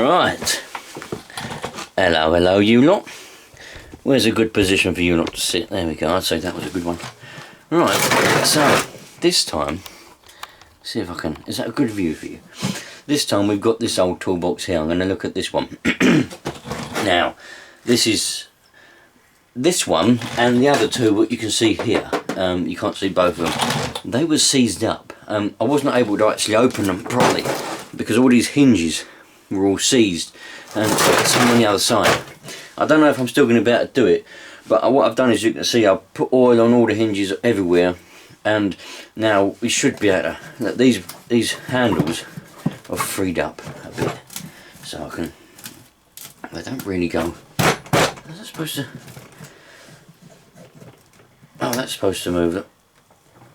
Right. Hello, hello, you lot. Where's a good position for you lot to sit? There we go. I'd say that was a good one. Right. So this time, see if I can. Is that a good view for you? This time we've got this old toolbox here. I'm going to look at this one. Now, this is this one and the other two. What you can see here. You can't see both of them. They were seized up. I wasn't able to actually open them properly because all these hinges were all seized and some on the other side. I don't know if I'm still going to be able to do it, but what I've done is, you can see, I've put oil on all the hinges everywhere, and now we should be able to. These handles are freed up a bit, so I can. They don't really go. Is that supposed to? Oh, that's supposed to move.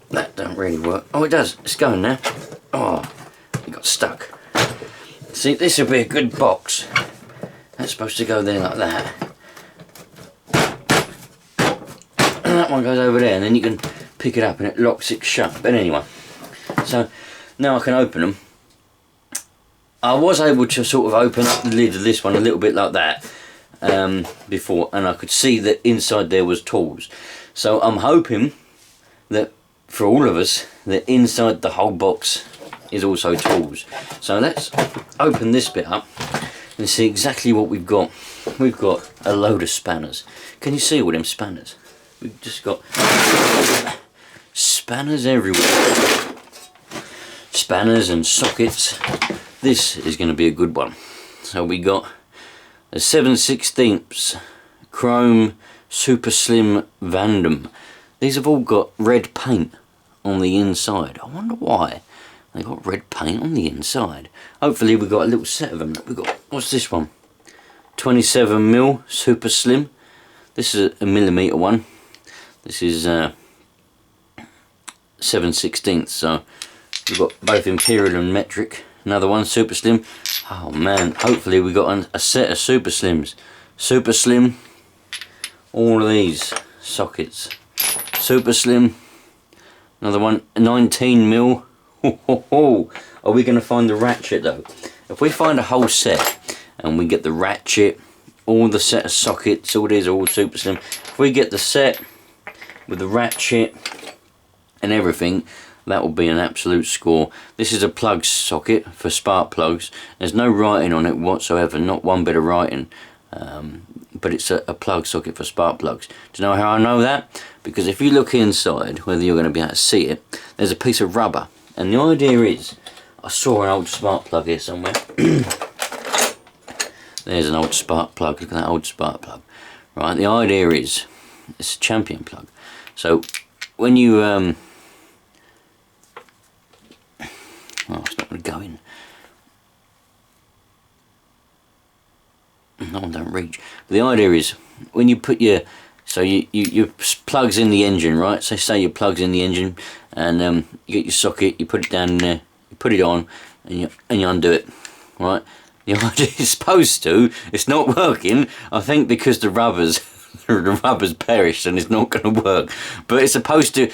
That don't really work. Oh, it does. It's going now. Oh, it got stuck. See, this will be a good box. That's supposed to go there like that. And that one goes over there, and then you can pick it up and it locks it shut. But anyway, so now I can open them. I was able to sort of open up the lid of this one a little bit like that before, and I could see that inside there was tools. So I'm hoping that for all of us, that inside the whole box is also tools. So let's open this bit up and see exactly what we've got. We've got a load of spanners. Can you see all them spanners? We've just got spanners everywhere. Spanners and sockets. This is going to be a good one. So we got a 7/16 chrome super slim Vandam. These have all got red paint on the inside. I wonder why they got red paint on the inside. Hopefully we've got a little set of them. We've got, what's this one? 27mm super slim. This is a millimeter one. This is 7/16. So we've got both imperial and metric. Another one super slim. Oh man, hopefully we got a set of super slims. Super slim. All of these sockets. Super slim. Another one, 19mm. Are we going to find the ratchet though? If we find a whole set and we get the ratchet, all the set of sockets, all these are all super slim. If we get the set with the ratchet and everything, that will be an absolute score. This is a plug socket for spark plugs. There's no writing on it whatsoever, not one bit of writing. But it's a plug socket for spark plugs. Do you know how I know that? Because if you look inside, whether you're going to be able to see it, there's a piece of rubber. And the idea is, I saw an old spark plug here somewhere. There's an old spark plug. Look at that old spark plug. Right, the idea is, it's a champion plug. So when you oh, it's not going to go in. No, I don't reach. But the idea is, when you put your, so you plugs in the engine, right? So say your plugs in the engine, and you get your socket, you put it down in there, you put it on, and you undo it, right? The idea is supposed to, it's not working, I think, because the rubber's perished and it's not going to work. But it's supposed to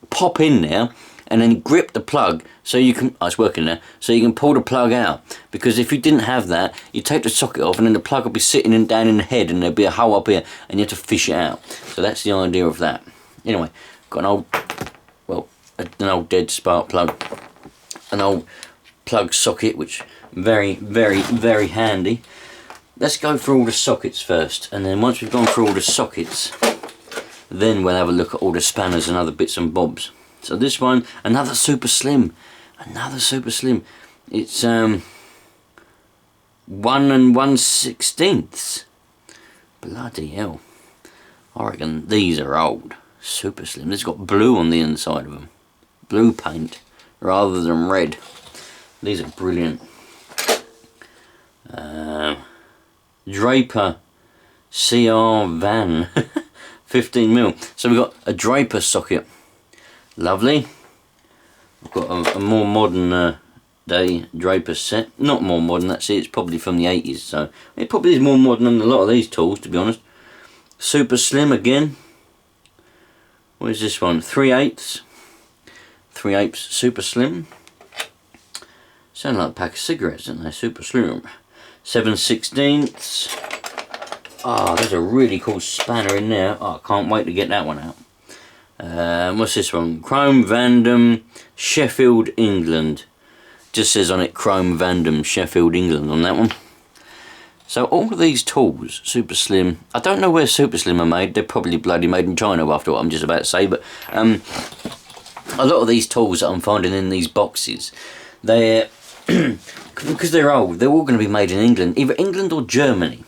pop in there and then grip the plug so you can, oh, it's working now, so you can pull the plug out. Because if you didn't have that, you take the socket off and then the plug will be sitting down in the head and there'll be a hole up here and you have to fish it out. So that's the idea of that. Anyway, got an old, well, an old dead spark plug, an old plug socket, which very, very, very handy. Let's go through all the sockets first, and then once we've gone through all the sockets, then we'll have a look at all the spanners and other bits and bobs. So this one, another super slim. Another super slim. It's 1 1/16. Bloody hell. I reckon these are old. Super slim. They've got blue on the inside of them. Blue paint rather than red. These are brilliant. Draper CR Van 15mm. So we've got a Draper socket. Lovely. I've got a more modern day Draper set. Not more modern, that's it. It's probably from the 80s. So it probably is more modern than a lot of these tools, to be honest. Super slim again. What is this one? 3/8. 3/8 super slim. Sound like a pack of cigarettes, don't they? Super slim. 7/16. Oh, there's a really cool spanner in there. Oh, I can't wait to get that one out. What's this one? Chrome Vandam, Sheffield, England. Just says on it Chrome Vandam, Sheffield, England on that one. So all of these tools, super slim. I don't know where super slim are made. They're probably bloody made in China after what I'm just about to say. But a lot of these tools that I'm finding in these boxes, they're because they're old. They're all going to be made in England, either England or Germany.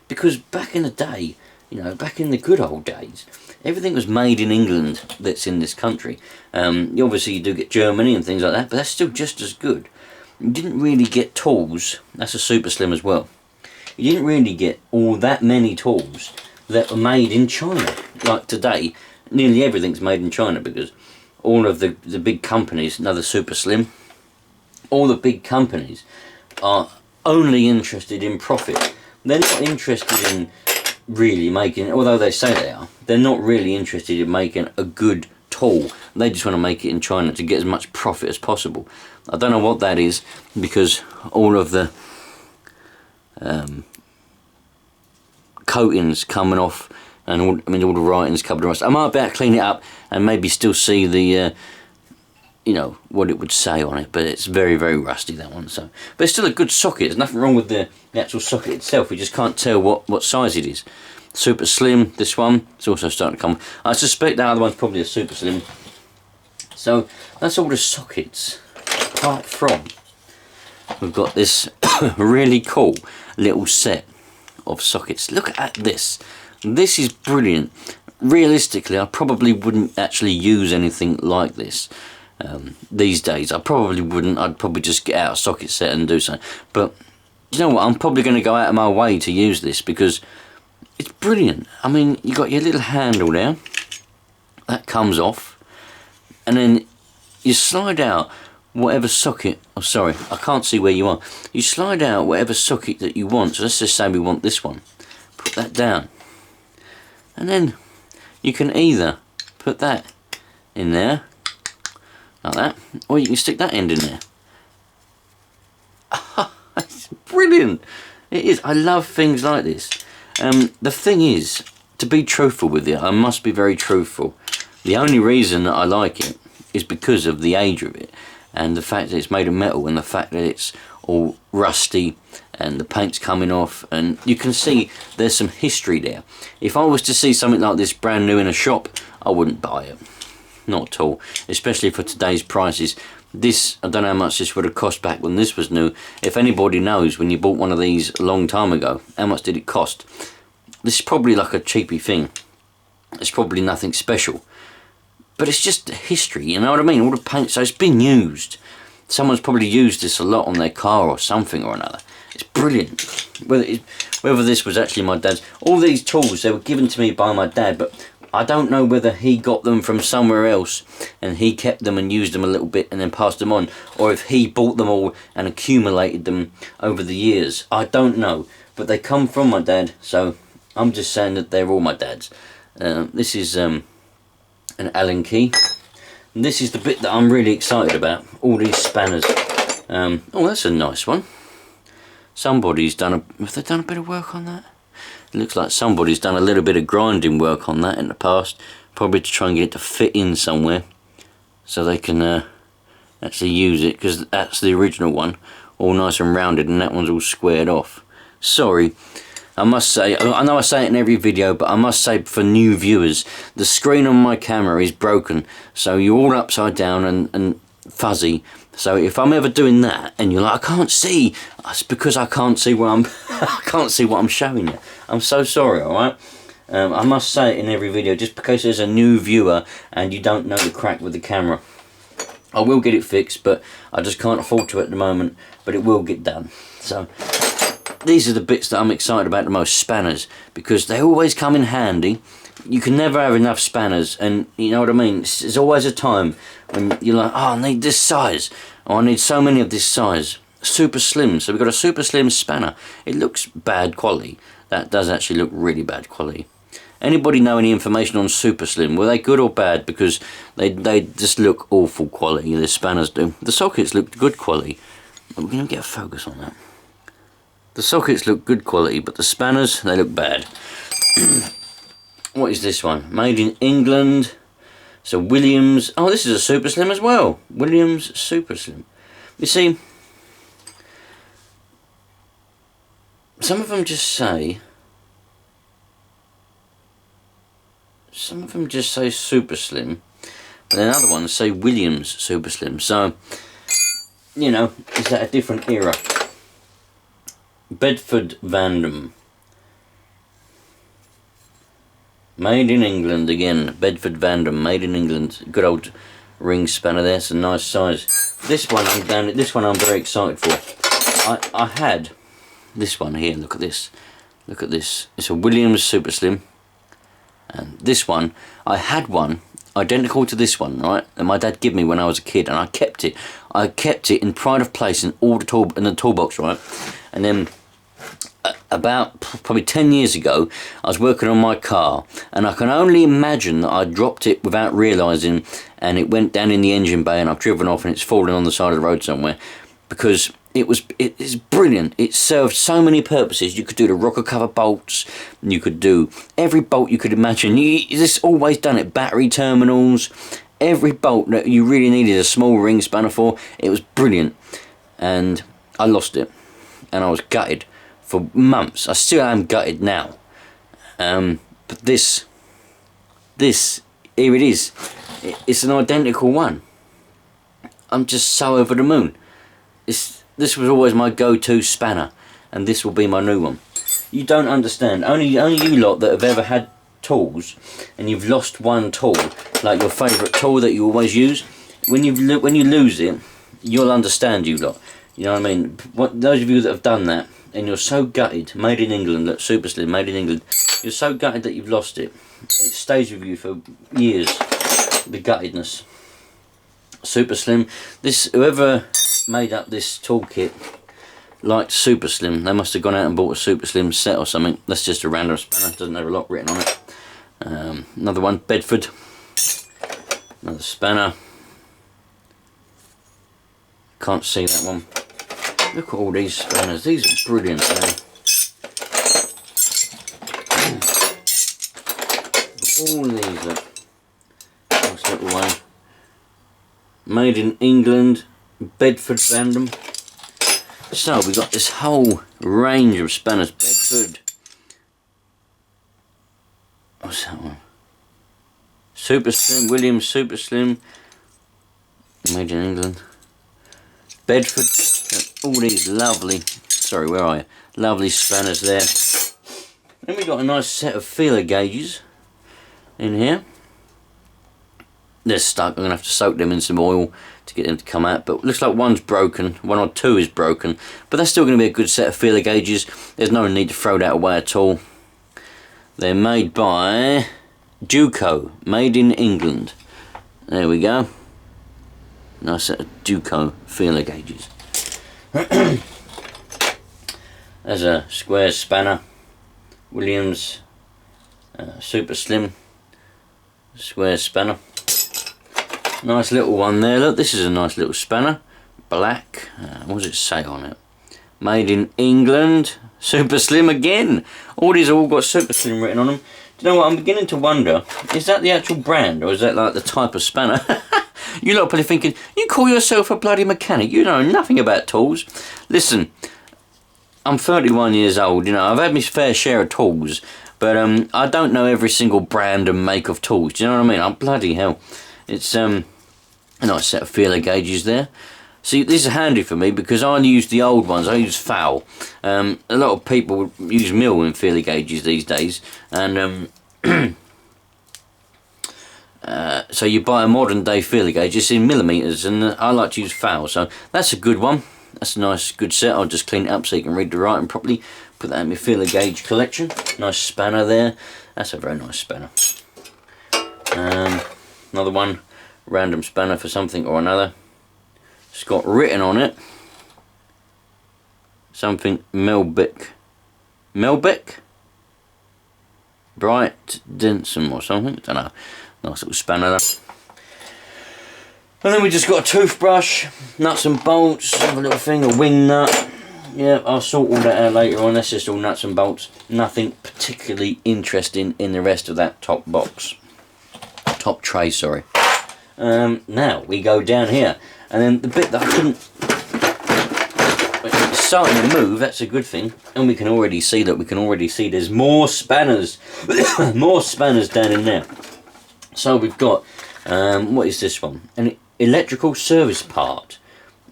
Because back in the day, you know, back in the good old days, everything was made in England that's in this country. Obviously you do get Germany and things like that, but that's still just as good. You didn't really get tools, that's a super slim as well. You didn't really get all that many tools that were made in China. Like today, nearly everything's made in China because all of the big companies, another super slim, all the big companies are only interested in profit. They're not interested in really making, although they say they are, they're not really interested in making a good tool. They just want to make it in China to get as much profit as possible. I don't know what that is, because all of the coatings coming off and all, I mean, all the writings covered in rust. I might be able to clean it up and maybe still see the you know, what it would say on it, but it's very, very rusty, that one. So, but it's still a good socket. There's nothing wrong with the actual socket itself. We just can't tell what size it is. Super slim, this one, it's also starting to come. I suspect that other one's probably a super slim. So that's all the sockets. Apart from, we've got this really cool little set of sockets. Look at this. This is brilliant. Realistically, I probably wouldn't actually use anything like this. These days I probably wouldn't. I'd probably just get out a socket set and do something, but you know what, I'm probably going to go out of my way to use this because it's brilliant. I mean, you got your little handle there that comes off, and then you slide out whatever socket, oh sorry, I can't see where you are. You slide out whatever socket that you want. So let's just say we want this one, put that down, and then you can either put that in there like that, or you can stick that end in there. It's brilliant. It is. I love things like this. The thing is, to be truthful with you, I must be very truthful. The only reason that I like it is because of the age of it, and the fact that it's made of metal, and the fact that it's all rusty and the paint's coming off, and you can see there's some history there. If I was to see something like this brand new in a shop, I wouldn't buy it. Not at all, especially for today's prices. This, I don't know how much this would have cost back when this was new. If anybody knows, when you bought one of these a long time ago, how much did it cost? This is probably like a cheapy thing. It's probably nothing special, but it's just history, you know what I mean? All the paint, so it's been used. Someone's probably used this a lot on their car or something or another. It's brilliant. Whether this was actually my dad's, all these tools, they were given to me by my dad, but I don't know whether he got them from somewhere else and he kept them and used them a little bit and then passed them on, or if he bought them all and accumulated them over the years. I don't know, but they come from my dad, so I'm just saying that they're all my dad's. This is an Allen key. And this is the bit that I'm really excited about, all these spanners. Oh, that's a nice one. Somebody's done have they done a bit of work on that? It looks like somebody's done a little bit of grinding work on that in the past, probably to try and get it to fit in somewhere so they can actually use it, because that's the original one, all nice and rounded, and that one's all squared off. Sorry, I must say, I know I say it in every video, but I must say for new viewers, the screen on my camera is broken, so you're all upside down and fuzzy. So if I'm ever doing that and you're like, I can't see, it's because I can't see where I'm I can't see what I'm showing you. I'm so sorry, alright? I must say it in every video, just because there's a new viewer and you don't know the crack with the camera. I will get it fixed, but I just can't afford to at the moment, but it will get done. So these are the bits that I'm excited about the most, spanners, because they always come in handy. You can never have enough spanners, and you know what I mean, there's always a time when you're like, oh, I need this size, or I need so many of this size. Super slim, so we've got a super slim spanner. It looks bad quality. That does actually look really bad quality. Anybody know any information on super slim? Were they good or bad? Because they just look awful quality, the spanners do. The sockets look good quality. We're going to get a focus on that. The sockets look good quality, but the spanners, they look bad. What is this one? Made in England. So Williams. Oh, this is a Super Slim as well. Williams Super Slim. You see, some of them just say Super Slim, but then other ones say Williams Super Slim. So, you know, is that a different era? Bedford Vandam. Made in England again. Bedford Vandam, made in England. Good old ring spanner there. It's a nice size. This one I'm very excited for. I had this one here. Look at this. Look at this. It's a Williams Super Slim. And this one, I had one identical to this one, right? And my dad gave me when I was a kid, and I kept it. I kept it in pride of place in the toolbox, right? And then about probably 10 years ago, I was working on my car, and I can only imagine that I dropped it without realising, and it went down in the engine bay, and I've driven off, and it's fallen on the side of the road somewhere, because it is brilliant. It served so many purposes. You could do the rocker cover bolts, you could do every bolt you could imagine. This always done it. Battery terminals, every bolt that you really needed a small ring spanner for. It was brilliant, and I lost it, and I was gutted for months. I still am gutted now. But this here it is. It's an identical one. I'm just so over the moon. This was always my go-to spanner, and this will be my new one. You don't understand. Only you lot that have ever had tools and you've lost one tool, like your favourite tool that you always use. When you lose it, you'll understand, you lot. You know what I mean? Those of you that have done that, and you're so gutted, made in England, look, Super Slim, made in England. You're so gutted that you've lost it. It stays with you for years. The guttedness. Super Slim. Whoever made up this toolkit liked Super Slim. They must have gone out and bought a Super Slim set or something. That's just a random spanner. Doesn't have a lot written on it. Another one, Bedford. Another spanner. Can't see that one. Look at all these spanners. These are brilliant, man. All these are nice little one. Made in England. Bedford Vandam. So we've got this whole range of spanners. Bedford. What's that one? Super Slim, Williams Super Slim. Made in England. Bedford. All these lovely, sorry, where are you? Lovely spanners there. Then we've got a nice set of feeler gauges in here. They're stuck. I'm going to have to soak them in some oil to get them to come out, but looks like one's broken, one or two is broken, but that's still going to be a good set of feeler gauges. There's no need to throw that away at all. They're made by Duco, made in England. There we go. Nice set of Duco feeler gauges. There's a square spanner, Williams Super Slim square spanner. Nice little one there. Look, this is a nice little spanner. Black. What does it say on it? Made in England. Super Slim again. All these have all got Super Slim written on them. Do you know what? I'm beginning to wonder, is that the actual brand, or is that like the type of spanner? You lot are probably thinking, you call yourself a bloody mechanic. You know nothing about tools. Listen, I'm 31 years old. You know, I've had my fair share of tools, but I don't know every single brand and make of tools. Do you know what I mean? I'm bloody hell. It's a nice set of feeler gauges there. See, this is handy for me because I use the old ones. I use foul. A lot of people use mil in feeler gauges these days, and so you buy a modern day feeler gauge. It's in millimeters, and I like to use foul. So that's a good one. That's a nice, good set. I'll just clean it up so you can read the writing properly. Put that in my feeler gauge collection. Nice spanner there. That's a very nice spanner. Another one, random spanner for something or another. It's got written on it something Melbeck. Melbeck? Bright Denson or something. Don't know. Nice little spanner there. And then we just got a toothbrush, nuts and bolts, have a little thing, a wing nut, Yeah, I'll sort all that out later on. That's just all nuts and bolts. Nothing particularly interesting in the rest of that top box. Top tray, sorry. Now we go down here, and then the bit that I couldn't, it's starting to move. That's a good thing, and we can already see that. We can already see there's more spanners, more spanners down in there. So we've got what is this one? An electrical service part.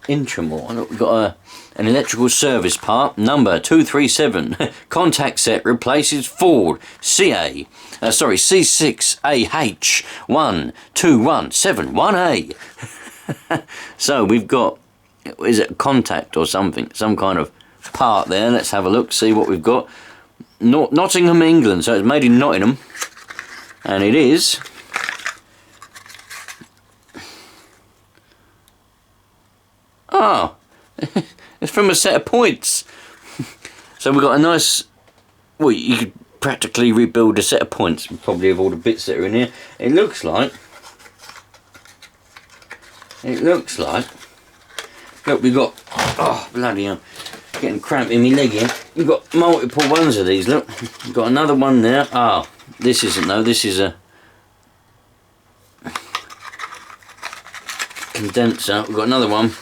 Intramore. Look, we've got an electrical service part number 237. Contact set replaces Ford C6AH1217 1A. So we've got, is it a contact or something? Some kind of part there. Let's have a look, see what we've got. Nottingham, England. So it's made in Nottingham. And it is... Oh, it's from a set of points. So we've got a nice, well, you could practically rebuild a set of points, probably of all the bits that are in here. It looks like, look, we've got, oh, bloody hell, getting cramp in my leg here. We've got multiple ones of these, look. We've got another one there. Ah, this isn't, though, this is a condenser. We've got another one.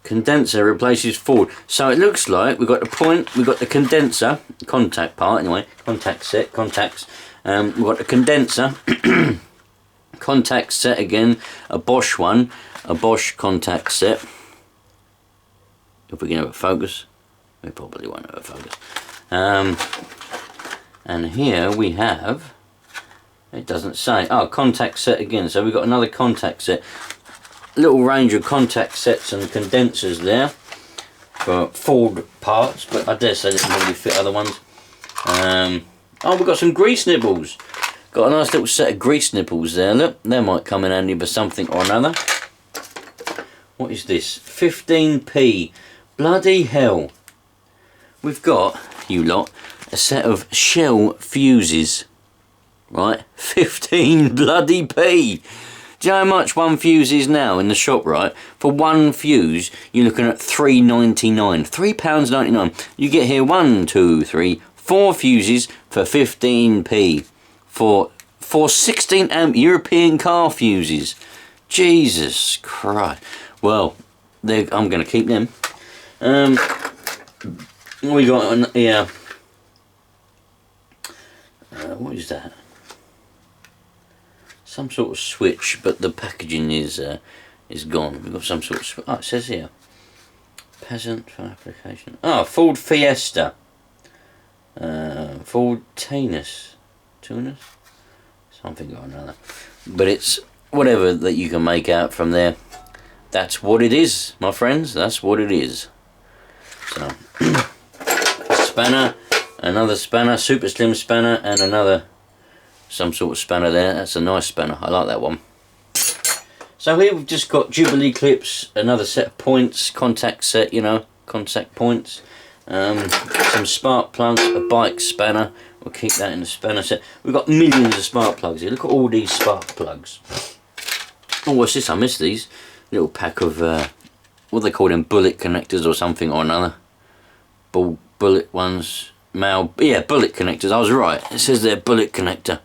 Condenser replaces Ford. So it looks like we've got the point, we've got the condenser, contact part anyway, contact set, contacts. We've got the condenser, contact set again, a Bosch one, a Bosch contact set. If we can have a focus, we probably won't have a focus. And here we have, it doesn't say, oh, contact set again. So we've got another contact set. Little range of contact sets and condensers there for Ford parts, but I dare say they can probably fit other ones. Oh, we've got some grease nibbles. Got a nice little set of grease nibbles there. Look, they might come in handy for something or another. What is this? 15p. Bloody hell. We've got, you lot, a set of shell fuses. Right? 15 bloody p. Do you know how much one fuse is now in the shop, right? For one fuse, you're looking at £3.99. £3.99. You get here 1, 2, 3, 4 fuses for 15p. For 16 amp European car fuses. Jesus Christ. Well, I'm going to keep them. We got here. What is that? Some sort of switch, but the packaging is gone. We've got some sort of switch. Oh, it says here, peasant for application. Oh, Ford Fiesta, Ford Taunus, something or another. But it's whatever that you can make out from there. That's what it is, my friends. That's what it is. So, a spanner, another spanner, super slim spanner, and another. Some sort of spanner there. That's a nice spanner. I like that one. So here we've just got Jubilee clips, another set of points, contact set, you know, contact points, some spark plugs, a bike spanner. We'll keep that in the spanner set. We've got millions of spark plugs here. Look at all these spark plugs. Oh, what's this? I missed these. Little pack of what they call them, bullet connectors or something or another. Bullet ones. Yeah, bullet connectors. I was right. It says they're bullet connector.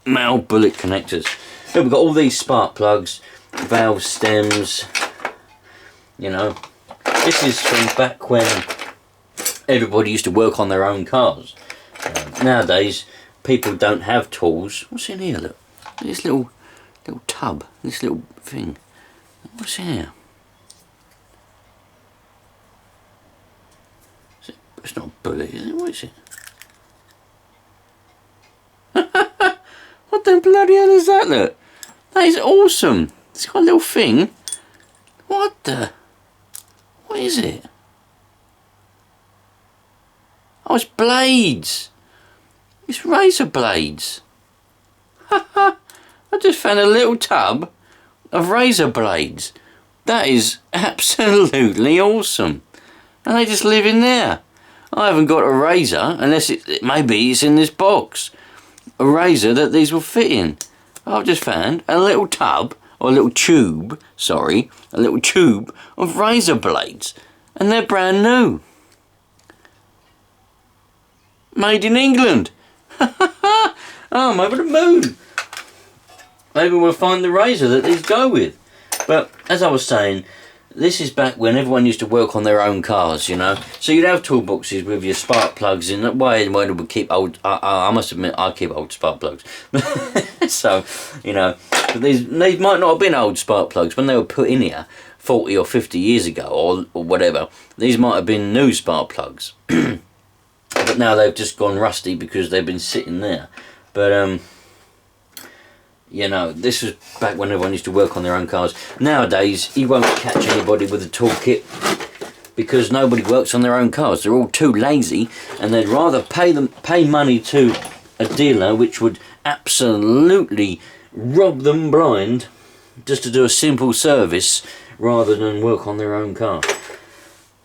Male bullet connectors. Then we've got all these spark plugs, valve stems. You know, this is from back when everybody used to work on their own cars. Nowadays, people don't have tools. What's in here? Look, this little tub. This little thing. What's in here? It's not a bullet, is it? What is it? What the bloody hell is that, look? That is awesome. It's got a little thing. What the? What is it? Oh, it's blades. It's razor blades. I just found a little tub of razor blades. That is absolutely awesome. And they just live in there. I haven't got a razor, unless maybe it's in this box. A razor that these will fit in. I've just found a little tub, or a little tube, sorry, a little tube of razor blades. And they're brand new. Made in England. Oh, I'm over the moon. Maybe we'll find the razor that these go with. But as I was saying, this is back when everyone used to work on their own cars, you know. So you'd have toolboxes with your spark plugs in. That way we would keep old. I must admit, I keep old spark plugs. So, you know, but these might not have been old spark plugs when they were put in here 40 or 50 years ago, or whatever. These might have been new spark plugs. But now they've just gone rusty because they've been sitting there. But you know, this was back when everyone used to work on their own cars. Nowadays, you won't catch anybody with a toolkit because nobody works on their own cars. They're all too lazy, and they'd rather pay money to a dealer, which would absolutely rob them blind, just to do a simple service rather than work on their own car.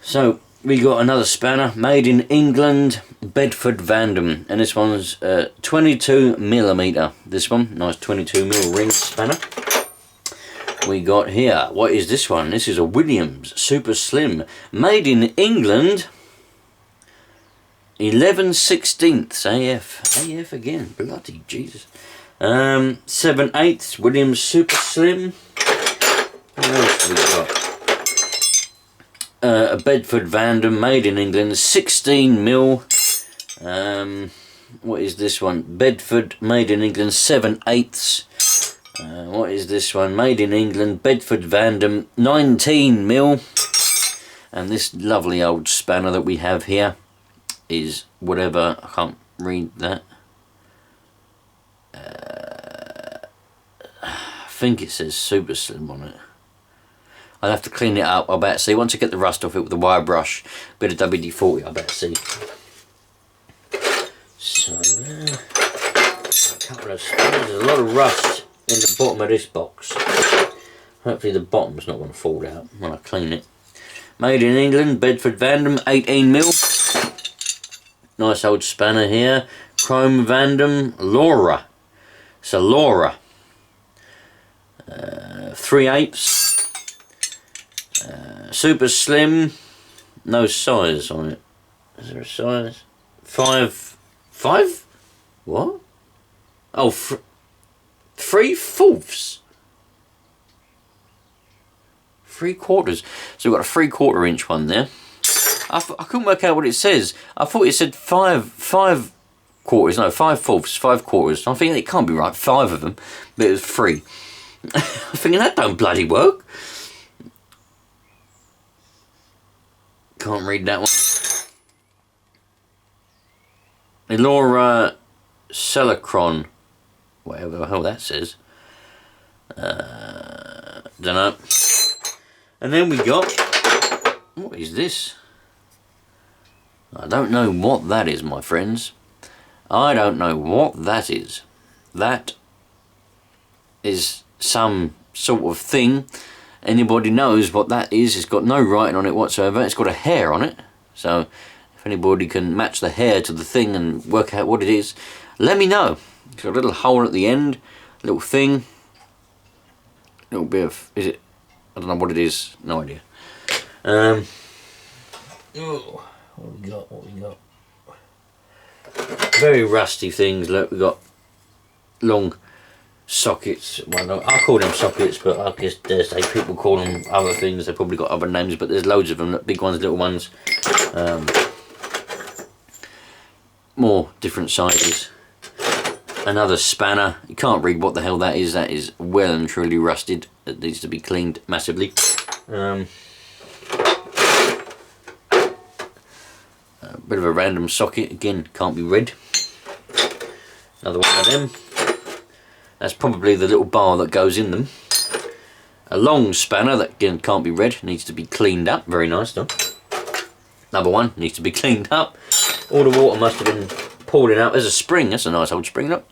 So we got another spanner made in England, Bedford Vandam, and this one's 22mm. This one, nice 22mm ring spanner. We got here, what is this one? This is a Williams Super Slim, made in England, 11/16 AF again, bloody Jesus. 7/8 Williams Super Slim. What else have we got? A Bedford Vandam, made in England, 16mm. What is this one? Bedford, made in England, 7/8. What is this one? Made in England, Bedford Vandam, 19mm. And this lovely old spanner that we have here is whatever, I can't read that. I think it says Super Slim on it. I'll have to clean it up, I better see. Once I get the rust off it with a wire brush, bit of WD-40, I better see. So, a couple of spanners. There's a lot of rust in the bottom of this box. Hopefully the bottom's not going to fall out when I clean it. Made in England, Bedford Vandam, 18mm. Nice old spanner here. Chrome Vandam, Laura. It's a Laura. 3/8. Super Slim, no size on it. Is there a size? 5? What? Oh, 3/4. 3/4. So we've got a 3/4 inch one there. I couldn't work out what it says. I thought it said 5 quarters. No, 5/4. 5/4. I'm thinking it can't be right. 5 of them, but it was 3. I'm thinking that don't bloody work. Can't read that one. Elora Celicron, whatever the hell that says. Dunno. And then we got, what is this? I don't know what that is, my friends. I don't know what that is. That is some sort of thing. Anybody knows what that is? It's got no writing on it whatsoever. It's got a hair on it. So if anybody can match the hair to the thing and work out what it is, let me know. It's got a little hole at the end, a little thing. A little bit of, is it? I don't know what it is. No idea. Oh, what we got? What we got? Very rusty things. Look, we got long sockets. Well, I call them sockets, but I guess dare say people call them other things. They've probably got other names, but there's loads of them. Big ones, little ones, more different sizes. Another spanner. You can't read what the hell that is. That is well and truly rusted. It needs to be cleaned massively. A bit of a random socket. Again, can't be read. Another one of them. That's probably the little bar that goes in them. A long spanner that again can't be read, needs to be cleaned up. Very nice though. Another one needs to be cleaned up. All the water must have been pooling up. There's a spring, that's a nice old spring, look.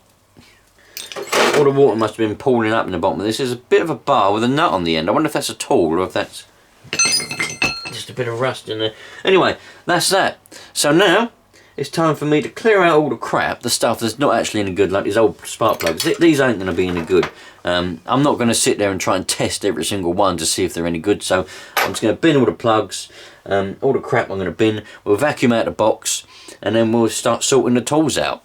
All the water must have been pooling up in the bottom of this. There's a bit of a bar with a nut on the end. I wonder if that's a tool or if that's just a bit of rust in there. Anyway, that's that. So now it's time for me to clear out all the crap, the stuff that's not actually any good, like these old spark plugs. These ain't going to be any good. I'm not going to sit there and try and test every single one to see if they're any good, so I'm just going to bin all the plugs, all the crap I'm going to bin. We'll vacuum out the box, and then we'll start sorting the tools out.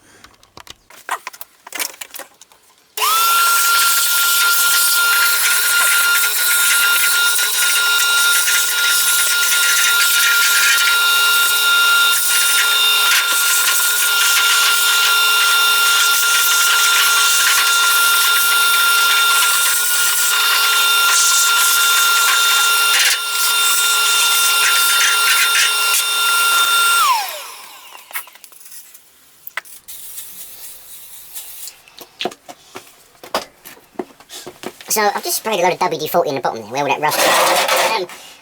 So I've just sprayed a lot of WD-40 in the bottom there, where all that rust is.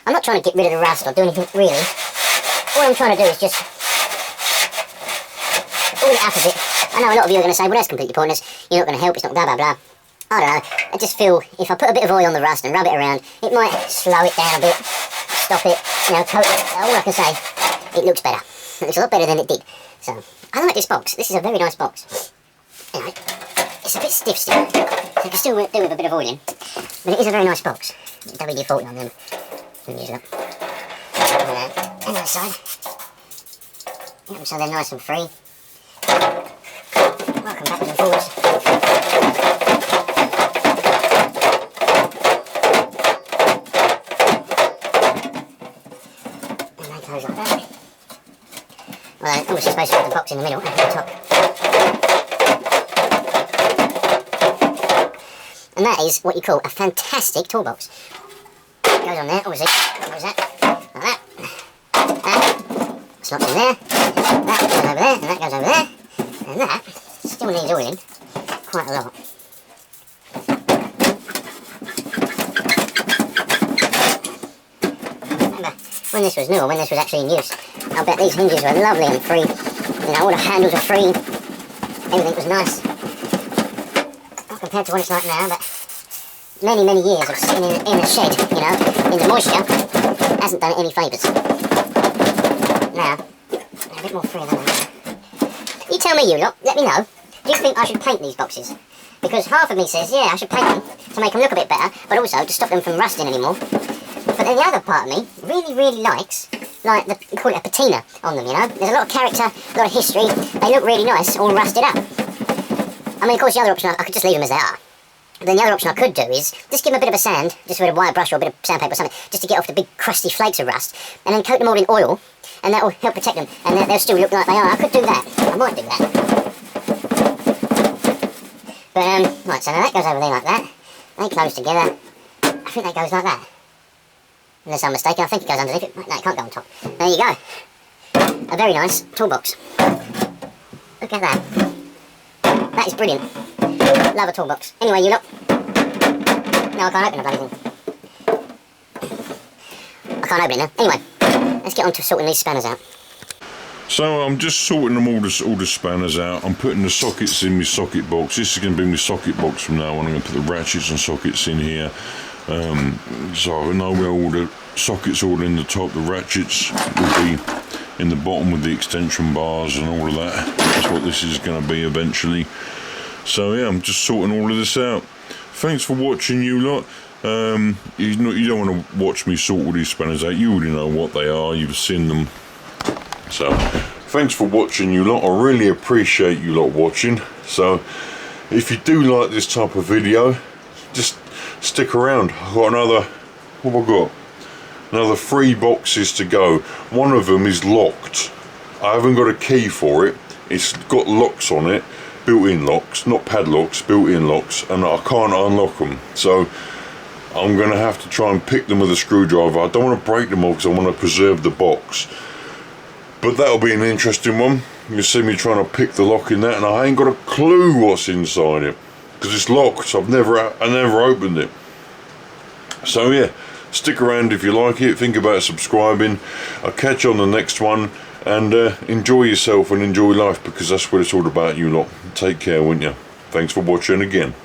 I'm not trying to get rid of the rust or do anything really. All I'm trying to do is just oil it up a bit. I know a lot of you are going to say, well, that's completely pointless, you're not going to help, it's not blah blah blah. I don't know, I just feel if I put a bit of oil on the rust and rub it around, it might slow it down a bit, stop it, you know, coat it. All I can say, it looks better. It looks a lot better than it did. So, I like this box. This is a very nice box. You know, it's a bit stiff still. So I can still do with a bit of oiling, but it is a very nice box. WD-40 on them. Use that. And the other side. Yep, so they're nice and free. Welcome backwards and forwards. And that goes like that. Well, obviously supposed to have the box in the middle, at the top. And that is what you call a fantastic toolbox. It goes on there, obviously, goes that, like that. That slots in there, that goes over there, and that goes over there. And that still needs oiling quite a lot. Remember, when this was new, or when this was actually in use, I bet these hinges were lovely and free. You know, all the handles were free. Everything was nice. Not compared to what it's like now, but many, many years of sitting in a shed, you know, in the moisture, hasn't done it any favours. Now, they're a bit more free than that. You tell me, you lot, let me know, do you think I should paint these boxes? Because half of me says, yeah, I should paint them to make them look a bit better, but also to stop them from rusting anymore. But then the other part of me really, really likes, like, we call it a patina on them, you know? There's a lot of character, a lot of history, they look really nice, all rusted up. I mean, of course, the other option, I could just leave them as they are. But then the other option I could do is just give them a bit of a sand, just with a wire brush or a bit of sandpaper or something, just to get off the big crusty flakes of rust, and then coat them all in oil, and that will help protect them, and they'll still look like they are. I could do that. I might do that. But, right, so now that goes over there like that. They close together. I think that goes like that. Unless I'm mistaken, I think it goes underneath it. No, it can't go on top. There you go. A very nice toolbox. Look at that. That is brilliant. Love a toolbox. Anyway, you lot. No, I can't open the bloody thing. I can't open it now. Anyway, let's get on to sorting these spanners out. So I'm just sorting them all the spanners out. I'm putting the sockets in my socket box. This is going to be my socket box from now on. I'm going to put the ratchets and sockets in here. So I know where all the sockets are all in the top. The ratchets will be in the bottom with the extension bars and all of that. That's what this is going to be eventually. So yeah, I'm just sorting all of this out. Thanks for watching, you lot. You don't want to watch me sort all these spanners out. You already know what they are. You've seen them. So thanks for watching, you lot. I really appreciate you lot watching. So if you do like this type of video, just stick around. I've got another, what have I got? Another 3 boxes to go. One of them is locked. I haven't got a key for it. It's got locks on it, built-in locks, not padlocks, built-in locks, and I can't unlock them. So I'm going to have to try and pick them with a screwdriver. I don't want to break them all because I want to preserve the box. But that'll be an interesting one. You'll see me trying to pick the lock in that, and I ain't got a clue what's inside it because it's locked. I never opened it. So yeah, stick around if you like it. Think about subscribing. I'll catch you on the next one, and enjoy yourself and enjoy life, because that's what it's all about, you lot. Take care, won't you? Thanks for watching again.